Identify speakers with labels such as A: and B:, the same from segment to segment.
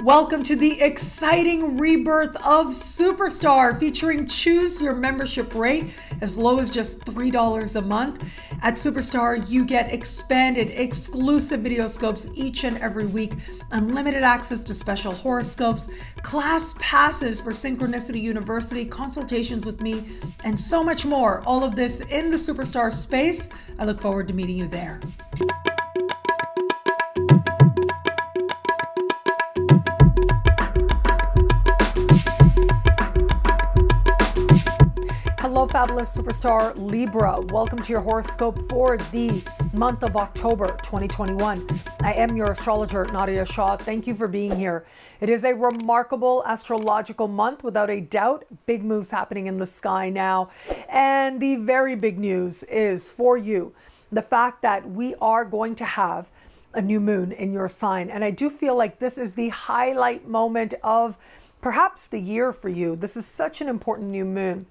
A: Welcome to the exciting rebirth of Superstar, featuring choose your membership rate as low as just $3 a month. At Superstar, you get expanded, exclusive video scopes each and every week, unlimited access to special horoscopes, class passes for Synchronicity University, consultations with me, and so much more. All of this in the Superstar space. I look forward to meeting you there. Hello, fabulous superstar Libra. Welcome to your horoscope for the month of October 2021. I am your astrologer, Nadiya Shah. Thank you for being here. It is a remarkable astrological month, without a doubt. Big moves happening in the sky now. And the very big news is for you, the fact that we are going to have a new moon in your sign. And I do feel like this is the highlight moment of perhaps the year for you. This is such an important new moon.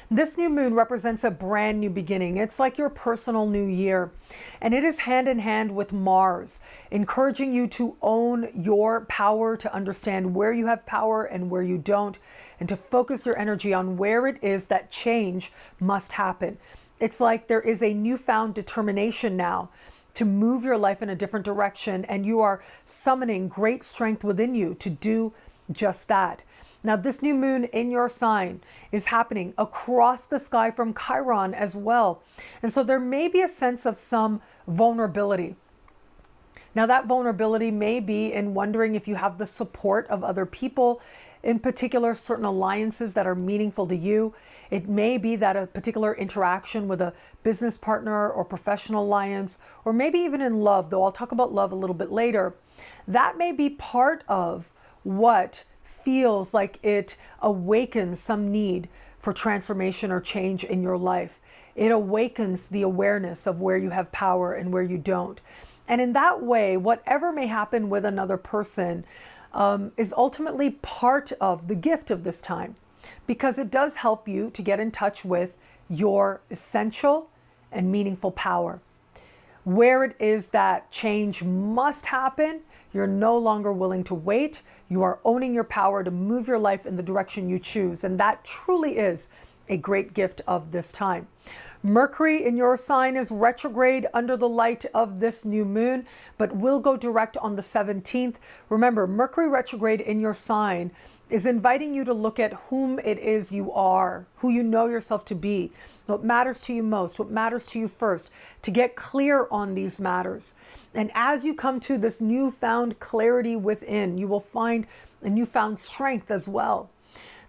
A: This new moon represents a brand new beginning. It's like your personal new year. And it is hand in hand with Mars, encouraging you to own your power, to understand where you have power and where you don't, and to focus your energy on where it is that change must happen. It's like there is a newfound determination now to move your life in a different direction, and you are summoning great strength within you to do just that. Now, this new moon in your sign is happening across the sky from Chiron as well. And so there may be a sense of some vulnerability. Now, that vulnerability may be in wondering if you have the support of other people, in particular, certain alliances that are meaningful to you. It may be that a particular interaction with a business partner or professional alliance, or maybe even in love, though I'll talk about love a little bit later. That may be part of what feels like it awakens some need for transformation or change in your life. It awakens the awareness of where you have power and where you don't. And in that way, whatever may happen with another person is ultimately part of the gift of this time, because it does help you to get in touch with your essential and meaningful power. Where it is that change must happen, you're no longer willing to wait. You are owning your power to move your life in the direction you choose. And that truly is a great gift of this time. Mercury in your sign is retrograde under the light of this new moon, but will go direct on the 17th. Remember, Mercury retrograde in your sign is inviting you to look at whom it is you are, who you know yourself to be, what matters to you most, what matters to you first, to get clear on these matters. And as you come to this newfound clarity within, you will find a newfound strength as well.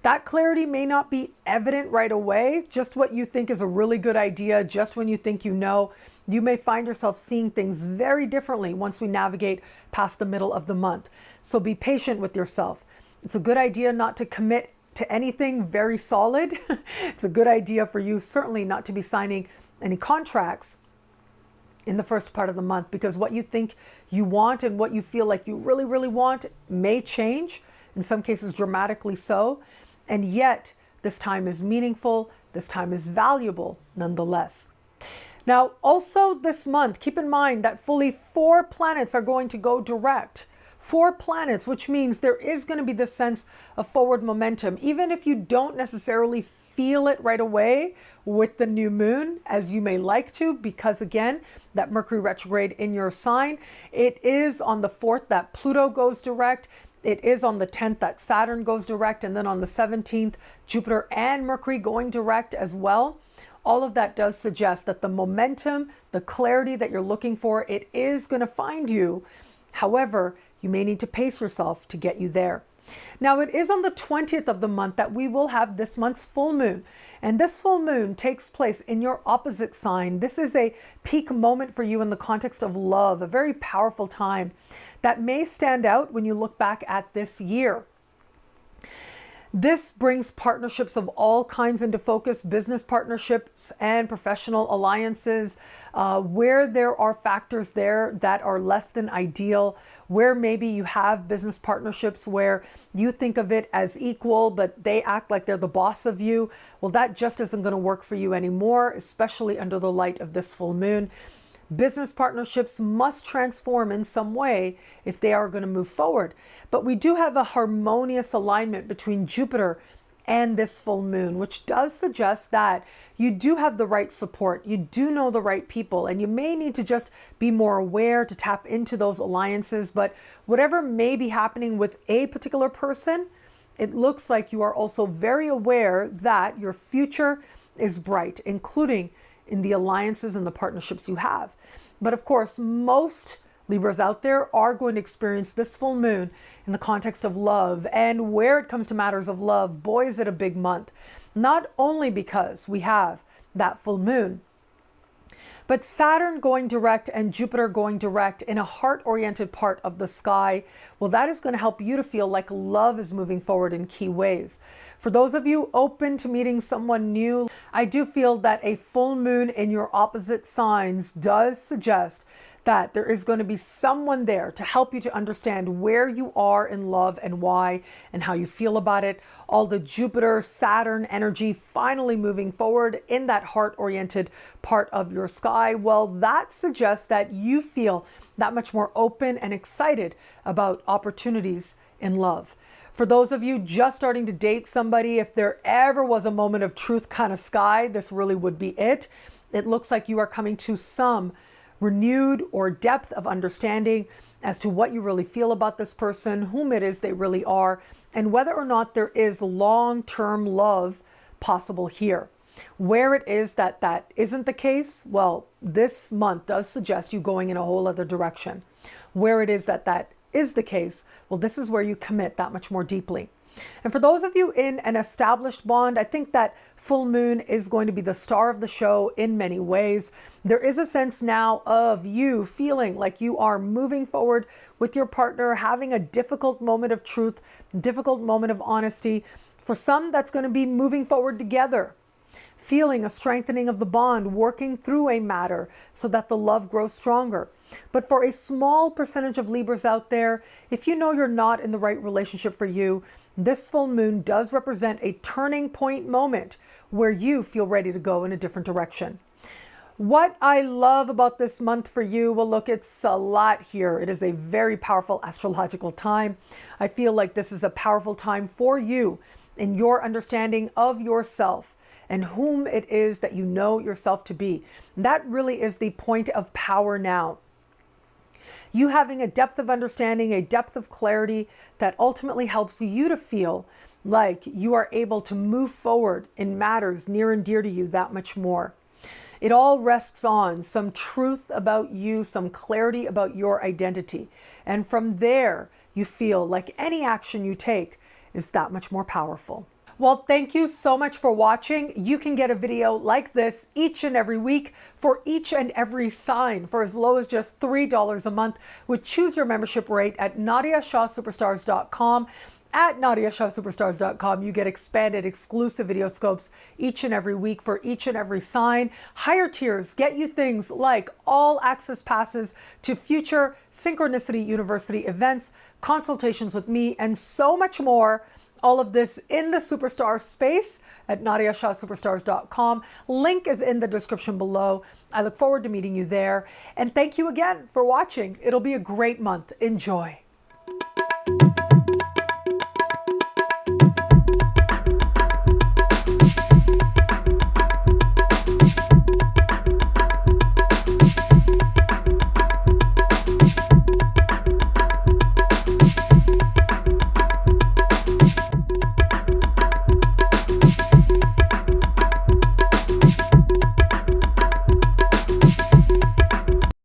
A: That clarity may not be evident right away, just what you think is a really good idea, just when you think you know. You may find yourself seeing things very differently once we navigate past the middle of the month. So be patient with yourself. It's a good idea not to commit to anything very solid. It's a good idea for you certainly not to be signing any contracts in the first part of the month, because what you think you want and what you feel like you really, really want may change, in some cases dramatically so. And yet this time is meaningful. This time is valuable nonetheless. Now, also this month, keep in mind that fully 4 planets are going to go direct. 4 planets, which means there is going to be this sense of forward momentum, even if you don't necessarily feel it right away with the new moon as you may like to, because again, that Mercury retrograde in your sign, it is on the 4th that Pluto goes direct. It is on the 10th that Saturn goes direct. And then on the 17th, Jupiter and Mercury going direct as well. All of that does suggest that the momentum, the clarity that you're looking for, it is going to find you. However, you may need to pace yourself to get you there. Now, it is on the 20th of the month that we will have this month's full moon. And this full moon takes place in your opposite sign. This is a peak moment for you in the context of love, a very powerful time that may stand out when you look back at this year. This brings partnerships of all kinds into focus, business partnerships and professional alliances, where there are factors there that are less than ideal, where maybe you have business partnerships where you think of it as equal, but they act like they're the boss of you. Well, that just isn't going to work for you anymore, especially under the light of this full moon. Business partnerships must transform in some way if they are going to move forward. But we do have a harmonious alignment between Jupiter and this full moon, which does suggest that you do have the right support, you do know the right people, and you may need to just be more aware to tap into those alliances. But whatever may be happening with a particular person, it looks like you are also very aware that your future is bright, including in the alliances and the partnerships you have. But of course, most Libras out there are going to experience this full moon in the context of love. And where it comes to matters of love, boy, is it a big month. Not only because we have that full moon, but Saturn going direct and Jupiter going direct in a heart-oriented part of the sky, well, that is going to help you to feel like love is moving forward in key ways. For those of you open to meeting someone new, I do feel that a full moon in your opposite signs does suggest that there is going to be someone there to help you to understand where you are in love and why and how you feel about it. All the Jupiter, Saturn energy finally moving forward in that heart-oriented part of your sky. Well, that suggests that you feel that much more open and excited about opportunities in love. For those of you just starting to date somebody, if there ever was a moment of truth kind of sky, this really would be it. It looks like you are coming to some renewed or depth of understanding as to what you really feel about this person, whom it is they really are, and whether or not there is long-term love possible here. Where it is that that isn't the case, well, this month does suggest you going in a whole other direction. Where it is that that is the case, well, this is where you commit that much more deeply. And for those of you in an established bond, I think that full moon is going to be the star of the show in many ways. There is a sense now of you feeling like you are moving forward with your partner, having a difficult moment of truth, difficult moment of honesty. For some, that's going to be moving forward together, feeling a strengthening of the bond, working through a matter so that the love grows stronger. But for a small percentage of Libras out there, if you know you're not in the right relationship for you, this full moon does represent a turning point moment where you feel ready to go in a different direction. What I love about this month for you, well, look, it's a lot here. It is a very powerful astrological time. I feel like this is a powerful time for you in your understanding of yourself and whom it is that you know yourself to be. That really is the point of power now. You having a depth of understanding, a depth of clarity that ultimately helps you to feel like you are able to move forward in matters near and dear to you that much more. It all rests on some truth about you, some clarity about your identity. And from there, you feel like any action you take is that much more powerful. Well, thank you so much for watching. You can get a video like this each and every week for each and every sign for as low as just $3 a month. With choose your membership rate at NadiyaShahSuperstars.com. At NadiyaShahSuperstars.com, you get expanded exclusive video scopes each and every week for each and every sign. Higher tiers get you things like all access passes to future Synchronicity University events, consultations with me, and so much more. All of this in the superstar space at NadiyaShahSuperstars.com. Link is in the description below. I look forward to meeting you there. And thank you again for watching. It'll be a great month. Enjoy.